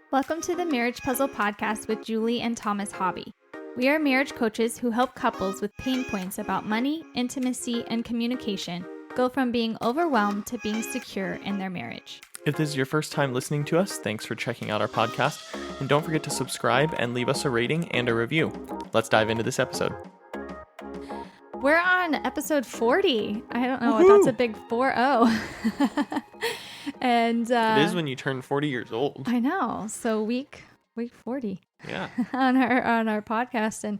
Welcome to the Marriage Puzzle Podcast with Julie and Thomas Hobby. We are marriage coaches who help couples with pain points about money, intimacy, and communication go from being overwhelmed to being secure in their marriage. If this is your first time listening to us, thanks for checking out our podcast. And don't forget to subscribe and leave us a rating and a review. Let's dive into this episode. We're on episode 40. I don't know what that's a big 4-0. And it is when you turn 40 years old. I know. So week 40. Yeah. on our podcast. And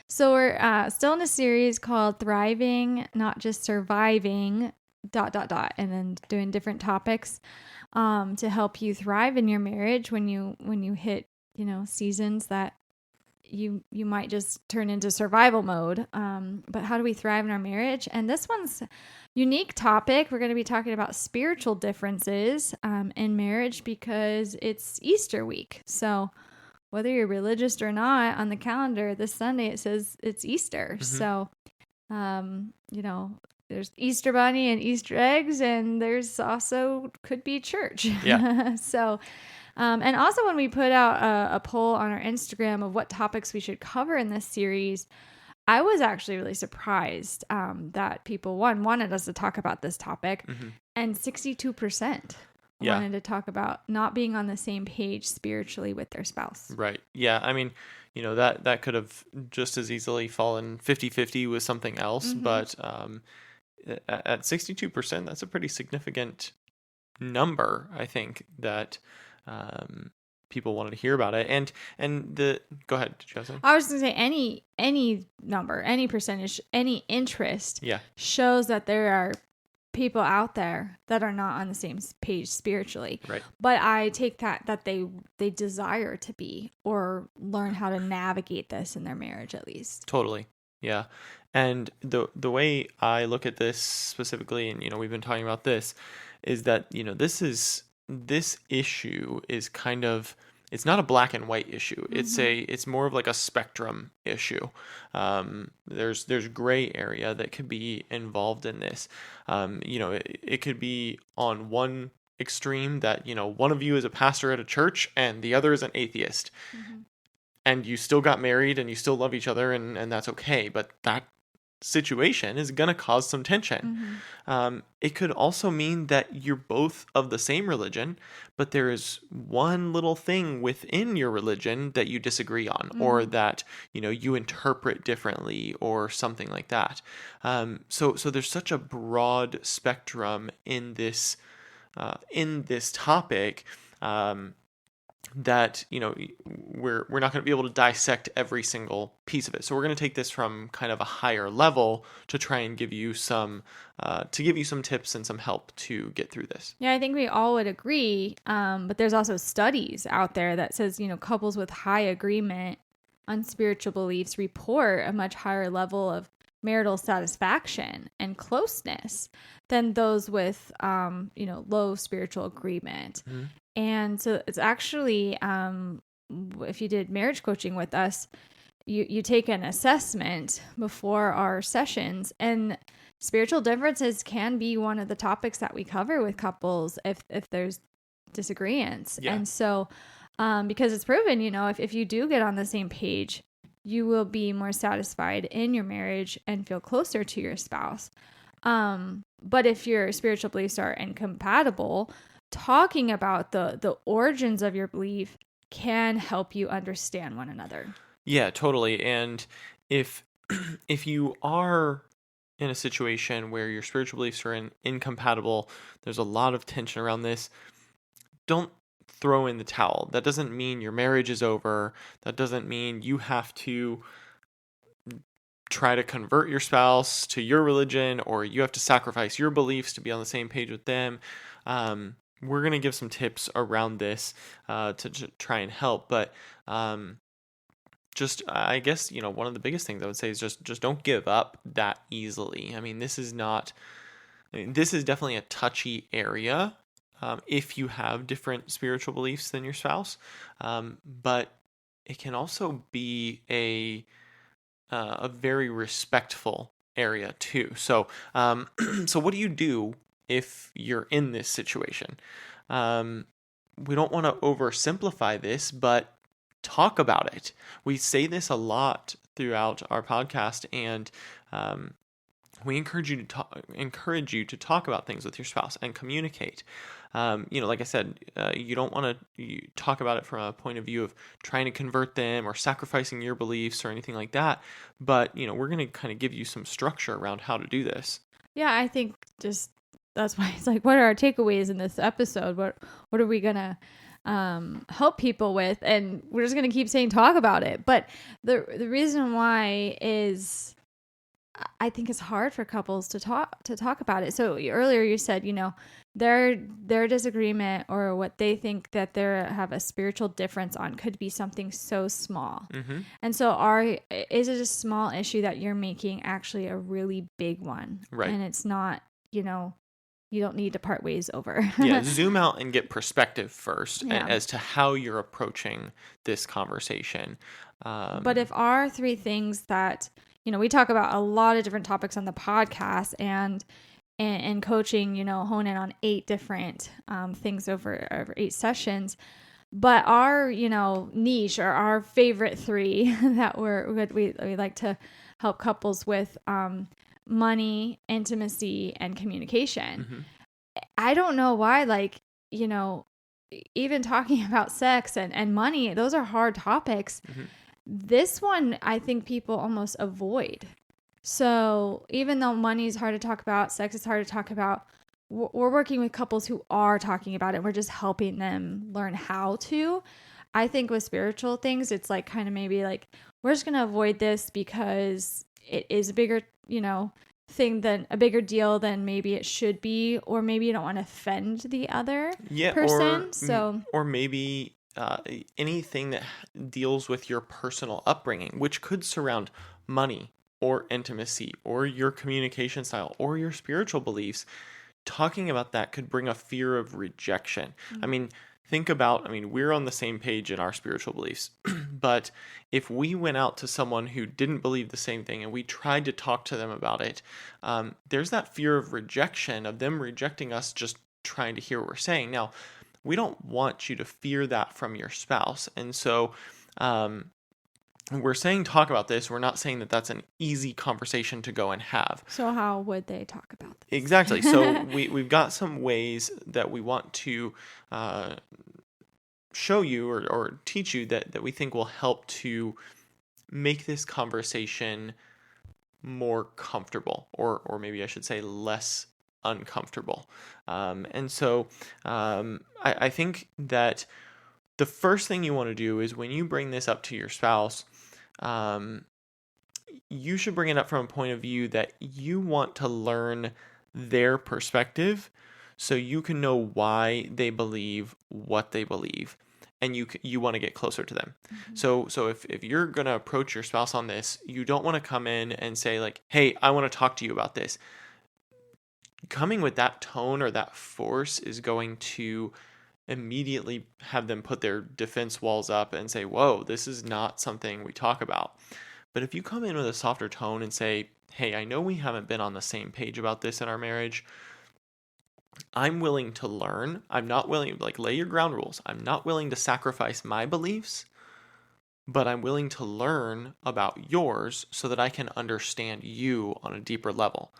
so we're still in a series called Thriving, Not Just Surviving, ... and then doing different topics to help you thrive in your marriage when you hit, seasons that you might just turn into survival mode. But how do we thrive in our marriage? And this one's unique topic. We're going to be talking about spiritual differences in marriage because it's Easter week. So whether you're religious or not, on the calendar this Sunday it says it's Easter. So there's Easter bunny and Easter eggs, and there's also could be church. Yeah. So and also when we put out a poll on our Instagram of what topics we should cover in this series, I was actually really surprised that people wanted us to talk about this topic, and 62% wanted to talk about not being on the same page spiritually with their spouse. Right. Yeah. I mean, that could have just as easily fallen 50-50 with something else, but at 62%, that's a pretty significant number, I think, that people wanted to hear about it. And go ahead, did you have something? I was going to say any number, any percentage, any interest shows that there are people out there that are not on the same page spiritually. Right. But I take that they desire to be or learn how to navigate this in their marriage at least. Totally. Yeah. And the way I look at this specifically, and we've been talking about this, is that this issue is kind of, it's not a black and white issue. It's more of like a spectrum issue. There's gray area that could be involved in this. It could be on one extreme that, one of you is a pastor at a church and the other is an atheist. And you still got married and you still love each other and that's okay. But that situation is going to cause some tension. It could also mean that you're both of the same religion, but there is one little thing within your religion that you disagree on, or that you interpret differently, or something like that. So there's such a broad spectrum in this topic. That we're not going to be able to dissect every single piece of it. So we're going to take this from kind of a higher level to try and give you some tips and some help to get through this. Yeah, I think we all would agree. But there's also studies out there that says couples with high agreement on spiritual beliefs report a much higher level of marital satisfaction and closeness than those with low spiritual agreement. And so it's actually, if you did marriage coaching with us, you take an assessment before our sessions, and spiritual differences can be one of the topics that we cover with couples if there's disagreements. Yeah. And so, because it's proven, if you do get on the same page, you will be more satisfied in your marriage and feel closer to your spouse. But if your spiritual beliefs are incompatible, talking about the origins of your belief can help you understand one another. Yeah, totally. And if you are in a situation where your spiritual beliefs are incompatible, there's a lot of tension around this, don't throw in the towel. That doesn't mean your marriage is over. That doesn't mean you have to try to convert your spouse to your religion, or you have to sacrifice your beliefs to be on the same page with them. We're going to give some tips around this to try and help. But just, I guess, one of the biggest things I would say is just don't give up that easily. I mean, this is definitely a touchy area if you have different spiritual beliefs than your spouse. But it can also be a very respectful area too. So so what do you do if you're in this situation? we don't want to oversimplify this, but talk about it. We say this a lot throughout our podcast, and we encourage you to talk about things with your spouse and communicate. Like I said, you don't want to talk about it from a point of view of trying to convert them or sacrificing your beliefs or anything like that. But, we're going to kind of give you some structure around how to do this. Yeah, I think just that's why it's like, what are our takeaways in this episode? What are we going to help people with? And we're just going to keep saying talk about it. But the reason why is I think it's hard for couples to talk about it. So earlier you said, their disagreement or what they think that they have a spiritual difference on could be something so small. Mm-hmm. And so is it a small issue that you're making actually a really big one? Right. And it's not, you don't need to part ways over. Yeah, zoom out and get perspective first Yeah. as to how you're approaching this conversation. But if our three things that, we talk about a lot of different topics on the podcast and coaching, hone in on 8 different things over 8 sessions. But our, niche or our favorite 3 that we like to help couples with, money, intimacy, and communication. Mm-hmm. I don't know why, even talking about sex and money, those are hard topics. Mm-hmm. This one, I think people almost avoid. So even though money is hard to talk about, sex is hard to talk about, we're working with couples who are talking about it. We're just helping them learn how to. I think with spiritual things, it's like kind of maybe like, we're just going to avoid this because it is a bigger, thing than a bigger deal than maybe it should be, or maybe you don't want to offend the other person. Or maybe anything that deals with your personal upbringing, which could surround money or intimacy or your communication style or your spiritual beliefs. Talking about that could bring a fear of rejection. Mm-hmm. We're on the same page in our spiritual beliefs, but if we went out to someone who didn't believe the same thing and we tried to talk to them about it, there's that fear of rejection, of them rejecting us just trying to hear what we're saying. Now, we don't want you to fear that from your spouse. And so we're saying talk about this. We're not saying that that's an easy conversation to go and have. So how would they talk about this? Exactly. So we've got some ways that we want to show you or teach you that we think will help to make this conversation more comfortable, or maybe I should say less uncomfortable. I think that the first thing you want to do is when you bring this up to your spouse, you should bring it up from a point of view that you want to learn their perspective so you can know why they believe what they believe, and you want to get closer to them. Mm-hmm. So if you're going to approach your spouse on this, you don't want to come in and say like, hey, I want to talk to you about this. Coming with that tone or that force is going to immediately have them put their defense walls up and say, whoa, this is not something we talk about. But if you come in with a softer tone and say, hey, I know we haven't been on the same page about this in our marriage. I'm willing to learn. I'm not willing, lay your ground rules. I'm not willing to sacrifice my beliefs, but I'm willing to learn about yours so that I can understand you on a deeper level.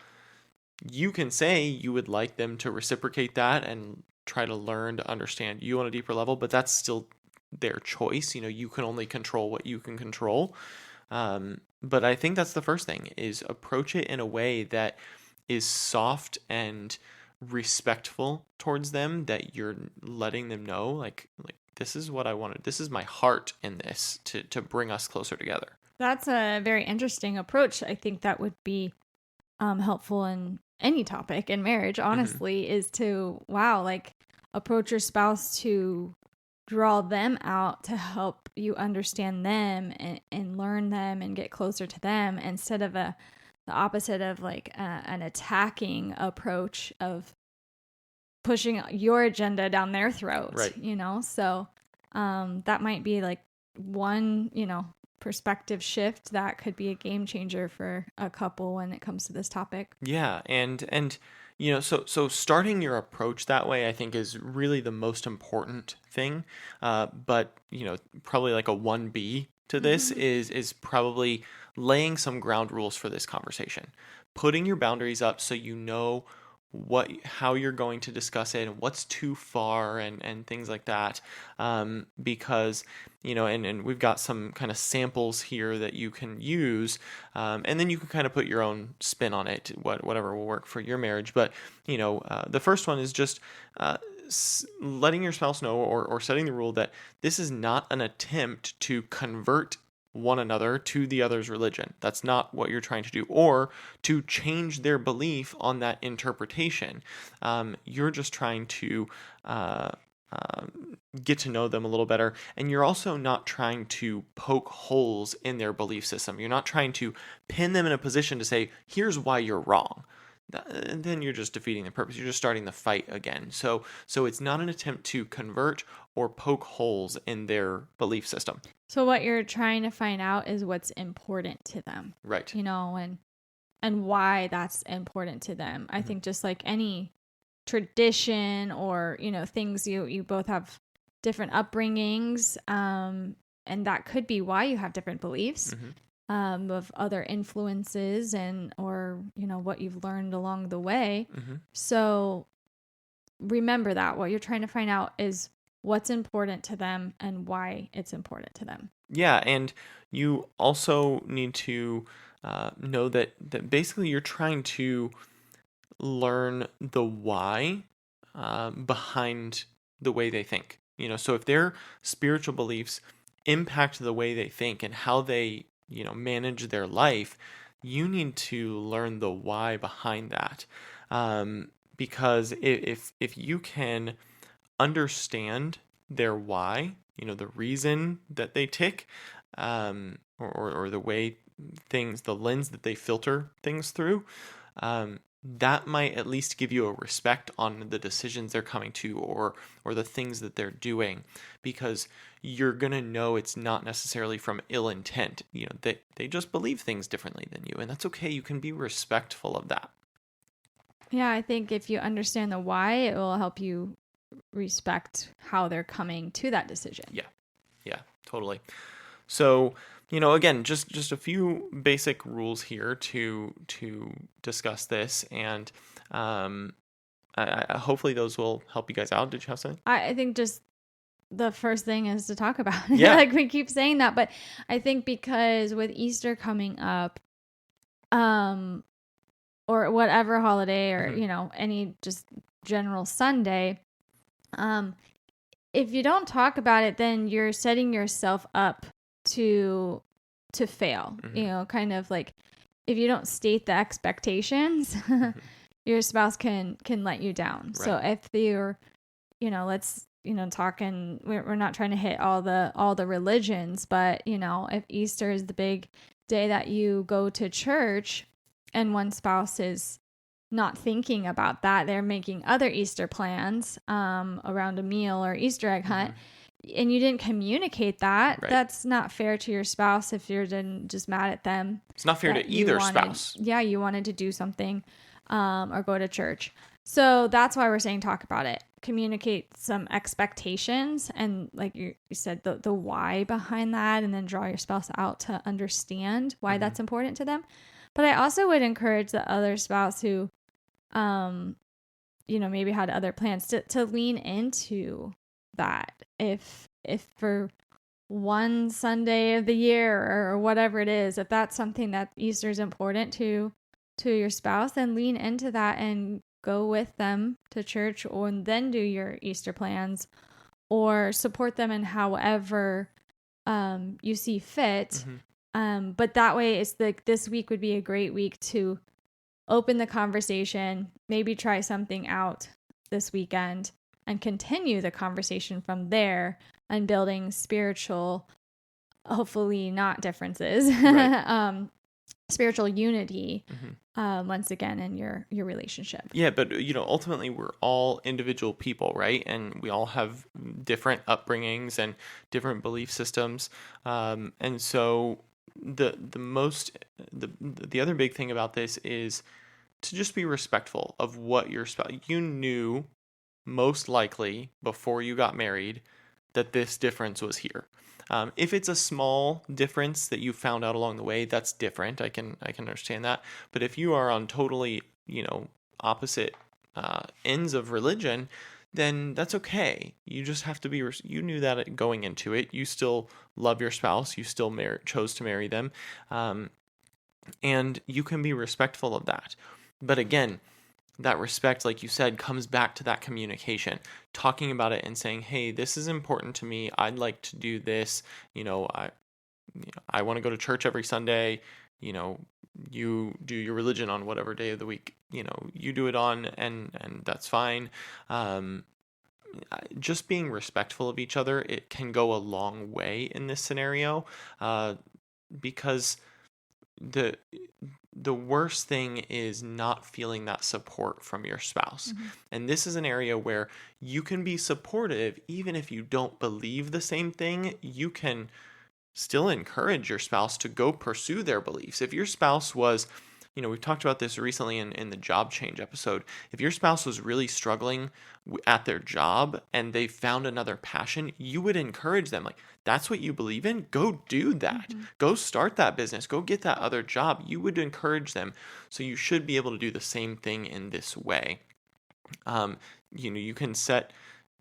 You can say you would like them to reciprocate that and try to learn to understand you on a deeper level, but that's still their choice. You can only control what you can control. But I think that's the first thing, is approach it in a way that is soft and respectful towards them, that you're letting them know like this is what I wanted. This is my heart in this to bring us closer together. That's a very interesting approach. I think that would be helpful in any topic in marriage, honestly, mm-hmm. is to, approach your spouse to draw them out to help you understand them and learn them and get closer to them, instead of the opposite of an attacking approach of pushing your agenda down their throat, right. So that might be one, perspective shift that could be a game changer for a couple when it comes to this topic. Yeah. And So starting your approach that way, I think, is really the most important thing. But probably like a 1B to this Mhm. is probably laying some ground rules for this conversation, putting your boundaries up so you know how you're going to discuss it and what's too far and things like that. Because and we've got some kind of samples here that you can use, and then you can kind of put your own spin on it, whatever will work for your marriage. But the first one is just letting your spouse know, or setting the rule that this is not an attempt to convert one another to the other's religion. That's not what you're trying to do, or to change their belief on that interpretation. You're just trying to get to know them a little better, and you're also not trying to poke holes in their belief system. You're not trying to pin them in a position to say, here's why you're wrong. And then you're just defeating the purpose. You're just starting the fight again. So it's not an attempt to convert or poke holes in their belief system. So what you're trying to find out is what's important to them. Right. And why that's important to them. I think just like any tradition or, things you both have different upbringings, and that could be why you have different beliefs. Of other influences or what you've learned along the way. So remember that what you're trying to find out is what's important to them and why it's important to them. Yeah, and you also need to know that basically you're trying to learn the why behind the way they think. So if their spiritual beliefs impact the way they think and how they manage their life, you need to learn the why behind that. Because if you can understand their why, the reason that they tick, or the way the lens that they filter things through, that might at least give you a respect on the decisions they're coming to, or the things that they're doing, because you're going to know it's not necessarily from ill intent. They just believe things differently than you, and that's okay. You can be respectful of that. Yeah, I think if you understand the why, it will help you respect how they're coming to that decision. Yeah, totally. So, again, just a few basic rules here to discuss this, and hopefully those will help you guys out. Did you have something? I think just the first thing is to talk about it. Yeah. Like we keep saying that, but I think because with Easter coming up, or whatever holiday, or any just general Sunday, if you don't talk about it, then you're setting yourself up to fail. Kind of like if you don't state the expectations, your spouse can let you down. Right. So if you're, let's talking, we're not trying to hit all the religions, but if Easter is the big day that you go to church, and one spouse is not thinking about that, they're making other Easter plans around a meal or Easter egg hunt, and you didn't communicate that, right. That's not fair to your spouse if you're then just mad at them. It's not fair to either spouse. Yeah, you wanted to do something or go to church. So that's why we're saying talk about it. Communicate some expectations, and like you said, the why behind that, and then draw your spouse out to understand why that's important to them. But I also would encourage the other spouse who, maybe had other plans to lean into that. If for one Sunday of the year or whatever it is, if that's something that Easter is important to your spouse, then lean into that and go with them to church, or then do your Easter plans, or support them in however you see fit. But that way, it's like this week would be a great week to open the conversation, maybe try something out this weekend, and continue the conversation from there, and building spiritual, hopefully not differences, right. Spiritual unity, once again, in your relationship. Yeah, but ultimately we're all individual people, right? And we all have different upbringings and different belief systems, and so the other big thing about this is to just be respectful of what your spouse, you knew most likely before you got married that this difference was here. If it's a small difference that you found out along the way, that's different. I can understand that. But if you are on totally, opposite ends of religion, then that's okay. You just have to be. You knew that going into it. You still love your spouse. You still chose to marry them, and you can be respectful of that. But again, that respect, like you said, comes back to that communication, talking about it and saying, hey, this is important to me. I'd like to do this. I want to go to church every Sunday. You do your religion on whatever day of the week, you do it on, and that's fine. Just being respectful of each other, it can go a long way in this scenario, because the worst thing is not feeling that support from your spouse. Mm-hmm. And this is an area where you can be supportive even if you don't believe the same thing. You can still encourage your spouse to go pursue their beliefs. If your spouse was, we've talked about this recently in the job change episode. If your spouse was really struggling at their job and they found another passion, you would encourage them. Like, that's what you believe in? Go do that. Mm-hmm. Go start that business. Go get that other job. You would encourage them. So you should be able to do the same thing in this way. You can set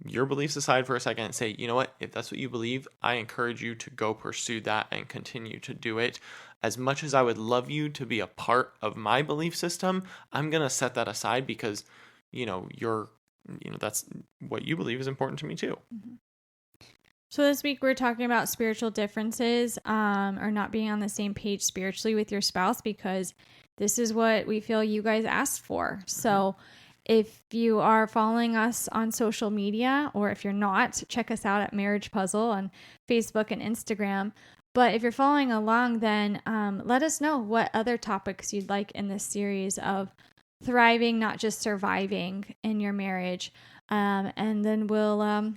your beliefs aside for a second and say, you know what, if that's what you believe, I encourage you to go pursue that and continue to do it. As much as I would love you to be a part of my belief system, I'm going to set that aside because, that's what you believe is important to me too. Mm-hmm. So this week we're talking about spiritual differences, or not being on the same page spiritually with your spouse, because this is what we feel you guys asked for. So if you are following us on social media, or if you're not, check us out at Marriage Puzzle on Facebook and Instagram. But if you're following along, then let us know what other topics you'd like in this series of thriving, not just surviving in your marriage. And then we'll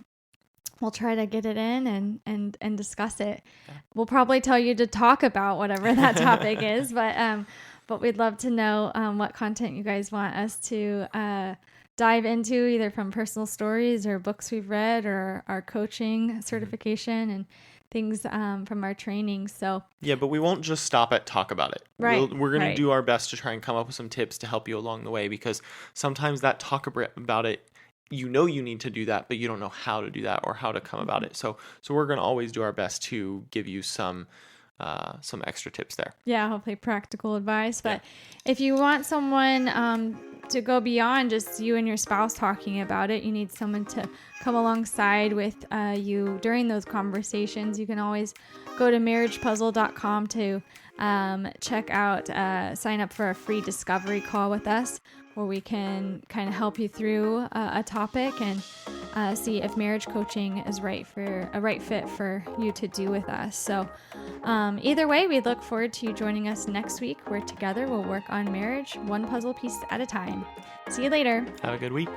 try to get it in and discuss it. Yeah. We'll probably tell you to talk about whatever that topic is, but we'd love to know what content you guys want us to dive into, either from personal stories or books we've read or our coaching certification and things from our training. So yeah, but we won't just stop at talk about it. Right. We're going right. to do our best to try and come up with some tips to help you along the way, because sometimes that talk about it, you need to do that, but you don't know how to do that or how to come about it. So we're going to always do our best to give you some extra tips there. Yeah, hopefully practical advice. But if you want someone to go beyond just you and your spouse talking about it, you need someone to come alongside with you during those conversations. You can always go to marriagepuzzle.com to check out, sign up for a free discovery call with us, where we can kind of help you through a topic and see if marriage coaching is a right fit for you to do with us. So either way, we look forward to you joining us next week, where together we'll work on marriage one puzzle piece at a time. See you later. Have a good week.